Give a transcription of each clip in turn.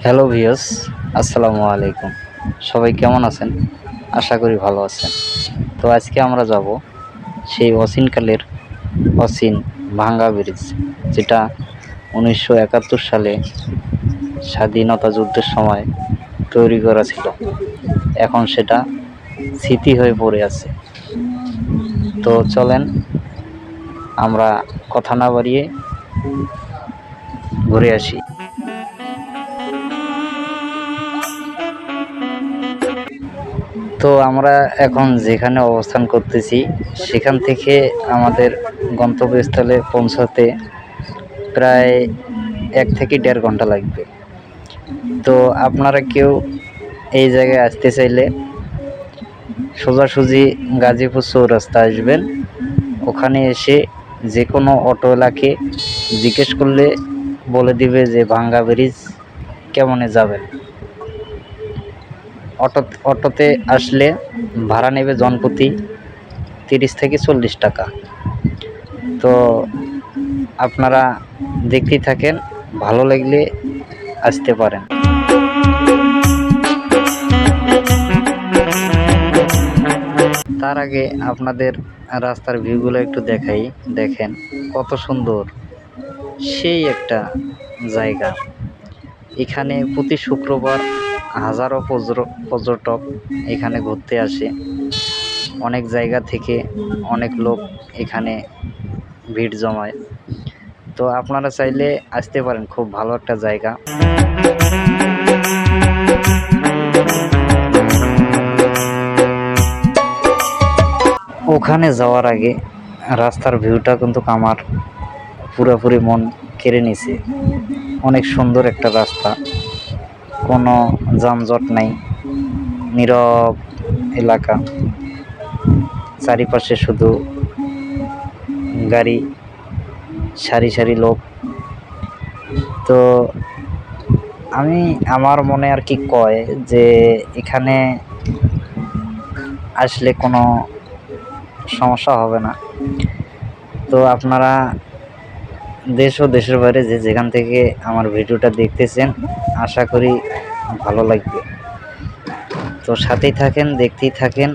Hello viewers, আসসালামু আলাইকুম। সবাই কেমন আছেন? আশা করি ভালো আছেন। তো আজকে আমরা যাব সেই অচিনকালের অচিন ভাঙ্গা ব্রিজ, যেটা 1971 সালে স্বাধীনতা যুদ্ধের সময় তৈরি করা ছিল। এখন সেটা স্মৃতি হয়ে পড়ে আছে। তো চলেন আমরা কথা না বাড়িয়ে ঘুরে আসি। তো আমরা এখন যেখানে অবস্থান করতেছি সেখান থেকে আমাদের গন্তব্যস্থলে পৌঁছাতে প্রায় 1 থেকে 1.5 ঘন্টা লাগবে। তো আপনারা কেউ এই জায়গায় আসতে চাইলে সোজাসুজি গাজীপুর চৌরাস্তা আসবেন। ওখানে এসে যে কোনো অটোওয়ালাকে জিজ্ঞেস করলে বলে দিবে যে ভাঙ্গা ব্রিজ কেমনে যাবেন। অটোতে আসলে ভাড়া নেবে জনপ্রতি 30 থেকে 40 টাকা। তো আপনারা দেখতেই থাকেন, ভালো লাগলে আসতে পারেন। তার আগে আপনাদের রাস্তার ভিউগুলো একটু দেখাই। দেখেন কত সুন্দর, সেই একটা জায়গা। এখানে প্রতি শুক্রবার হাজারো পর্যটক এখানে ঘুরতে আসে। অনেক জায়গা থেকে অনেক লোক এখানে ভিড় জমায়। তো আপনারা চাইলে আসতে পারেন, খুব ভালো একটা জায়গা। ওখানে যাওয়ার আগে রাস্তার ভিউটা কিন্তু আমার পুরোপুরি মন কেড়ে নিছে। অনেক সুন্দর একটা রাস্তা, কোনো যানজট নাই, নীরব এলাকা, চারিপাশে শুধু গাড়ি, সারি সারি লোক। তো আমার মনে আর কি কয় যে এখানে আসলে কোনো সমস্যা হবে না। তো আপনারা দেশ ও দেশের বাইরে যেখান থেকে আমার ভিডিওটা দেখতেছেন, আশা করি ভালো লাগবে। তো সাথেই থাকেন, দেখতেই থাকেন।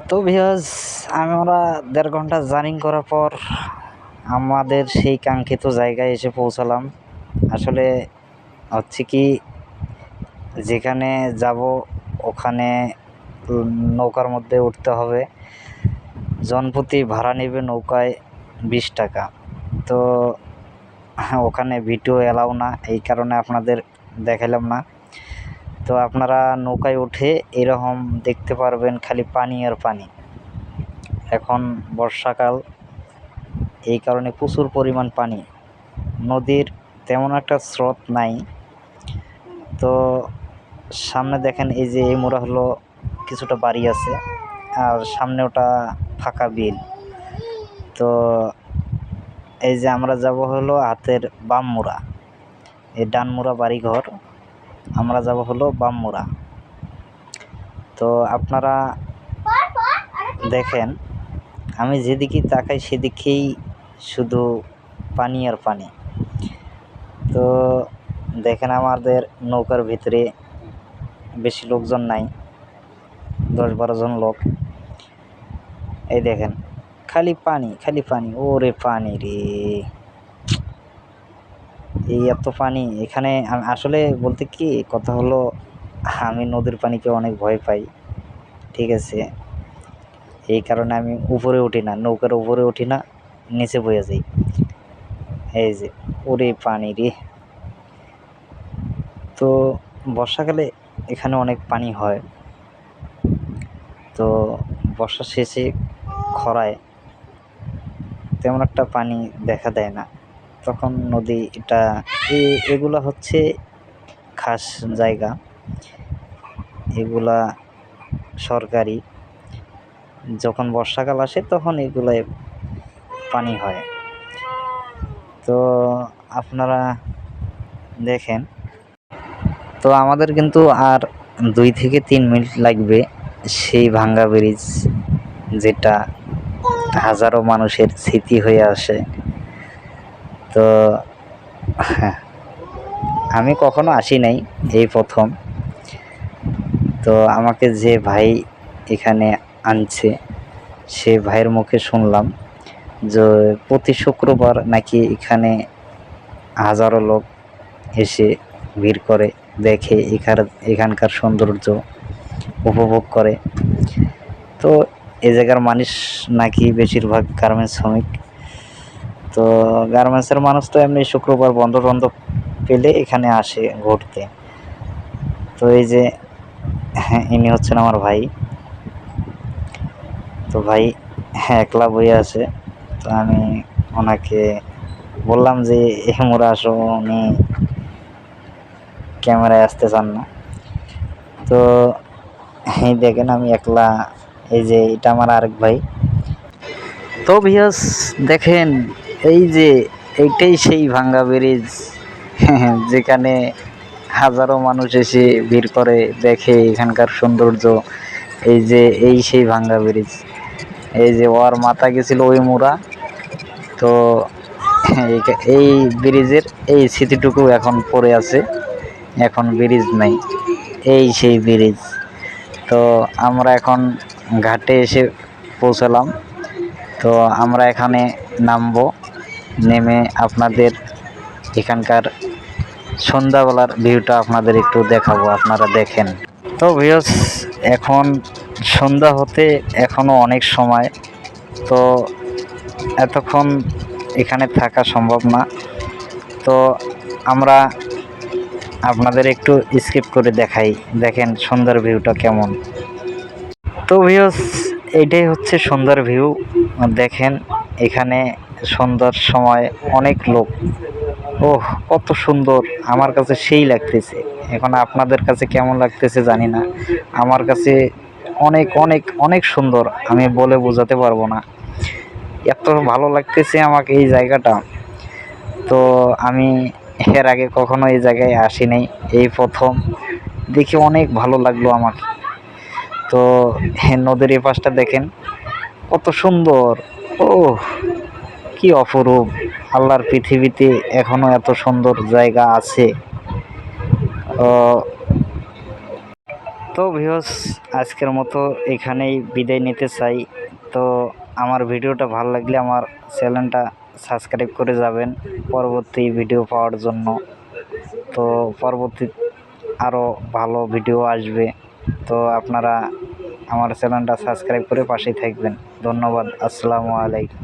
তো ভিউয়ার্স, আমরা 1.5 ঘন্টা জার্নি করার পর আমাদের সেই কাঙ্ক্ষিত জায়গায় এসে পৌঁছালাম। আসলে হচ্ছে কি, যেখানে যাব ওখানে নৌকার মধ্যে উঠতে হবে। জনপ্রতি ভাড়া নেবে নৌকায় 20 টাকা। তো ওখানে ভিডিও এলাও না, এই কারণে আপনাদের দেখালাম না। তো আপনারা নৌকায় উঠে এরকম দেখতে পারবেন খালি পানি আর পানি। এখন বর্ষাকাল, এই কারণে প্রচুর পরিমাণ পানি। নদীর তেমন একটা স্রোত নাই। তো সামনে দেখেন, এই যে এই মোড়া হলো কিছুটা বাড়ি আছে, আর সামনে ওটা ফাঁকা বিল। তো এই যে আমরা যাব হলো হাতের বাম মোড়া, এই ডান মোড়া বাড়িঘর, আমরা যাব হলো বাম মোড়া। তো আপনারা দেখেন, আমি যেদিকে তাকাই সেদিকেই শুধু পানি আর পানি। তো দেখেন আমাদের নৌকার ভিতরে বেশি লোকজন নাই, 10-12 জন লোক। এই দেখেন খালি পানি, খালি পানি, ওরে পানি রে, এই এত পানি এখানে। আসলে বলতে কি কথা হলো, আমি নদীর পানিকে অনেক ভয় পাই, ঠিক আছে। এই কারণে আমি উপরে উঠি না, নৌকার উপরে উঠি না, নিচে বয়ে যাই। এই যে ওরে পানি রে। তো বর্ষাকালে এখানে অনেক পানি হয়। তো বর্ষা শেষে খরায় তেমন একটা পানি দেখা দেয় না, তখন নদী এটা এগুলা হচ্ছে খাস জায়গা, এগুলা সরকারি। যখন বর্ষাকাল আসে তখন এগুলায় পানি হয়। তো আপনারা দেখেন। তো আমাদের কিন্তু আর 2 থেকে 3 মিনিট লাগবে সেই ভাঙ্গা ব্রিজ যেটা হাজারো মানুষের স্মৃতি হয়ে আসে। তো আমি কখনো আসি নাই, এই প্রথম। তো আমাকে যে ভাই এখানে আনছে, সে ভাইয়ের মুখে শুনলাম যে প্রতি শুক্রবার নাকি এখানে হাজারো লোক এসে ভিড় করে, দেখে এখানকার সৌন্দর্য উপভোগ করে। তো এ জায়গার মানুষ নাকি বেশিরভাগ গার্মেন্টস শ্রমিক। তো গার্মেন্টসের মানুষ তো এমনি শুক্রবার বন্ধ বন্ধ পেলে এখানে আসে ঘুরতে। তো এই যে ইনি হচ্ছেন আমার ভাই। তো ভাই একলা বইয়ে আছে। তো আমি ওনাকে বললাম যে মোরা আসো, উনি ক্যামেরায় আসতে চান না। তো এই দেখেন আমি একলা, এই যে এটা আমার আরেক ভাই। তো ভিউয়ার্স দেখেন, এই যে এইটাই সেই ভাঙ্গা ব্রিজ, যেখানে হাজারো মানুষ এসে ভিড় করে, দেখে এখানকার সৌন্দর্য। এই যে এই সেই ভাঙ্গা ব্রিজ, এই যে ওর মাথা গেছিল ওই মোড়া। তো এই ব্রিজের এই স্মৃতিটুকু এখন পড়ে আছে, এখন ব্রিজ নাই, এই সেই ব্রিজ। তো আমরা এখন ঘাটে এসে পৌঁছালাম। তো আমরা এখানে নামবো, নেমে আপনাদের এখানকার সন্ধ্যাবেলার ভিউটা আপনাদের একটু দেখাবো, আপনারা দেখেন। তো ভিউয়ার্স এখন সন্ধ্যা হতে এখনও অনেক সময়। তো এতক্ষণ এখানে থাকা সম্ভব না। তো আমরা আপনাদের একটু স্কিপ করে দেখাই, দেখেন সন্ধ্যার ভিউটা কেমন। তো ভিউয়ার্স এইটাই হচ্ছে সন্ধ্যার ভিউ। দেখেন এখানে সন্ধ্যার সময় অনেক লোক। ওহ, কত সুন্দর! আমার কাছে সেই লাগতেছে। এখন আপনাদের কাছে কেমন লাগতেছে জানি না, আমার কাছে অনেক অনেক অনেক সুন্দর, আমি বলে বোঝাতে পারবো না। এত ভালো লাগতেছে আমাকে এই জায়গাটা। তো আমি এর আগে কখনো এই জায়গায় আসি নাই, এই প্রথম দেখি, অনেক ভালো লাগলো আমাকে। তো নদীর এই পাশটা দেখেন কত সুন্দর। ও, কি অপরূপ! আল্লাহর পৃথিবীতে এখনো এত সুন্দর জায়গা আছে। তো ভিউয়ার্স আজকের মতো এখানেই বিদায় নিতে চাই। তো আমার ভিডিওটা ভালো লাগলে আমার চ্যানেলটা সাবস্ক্রাইব করে যাবেন পরবর্তী ভিডিও পাওয়ার জন্য। তো পরবর্তী আরও ভালো ভিডিও আসবে। তো আপনারা আমার চ্যানেলটা সাবস্ক্রাইব করে পাশেই থাকবেন। ধন্যবাদ। আসসালামু আলাইকুম।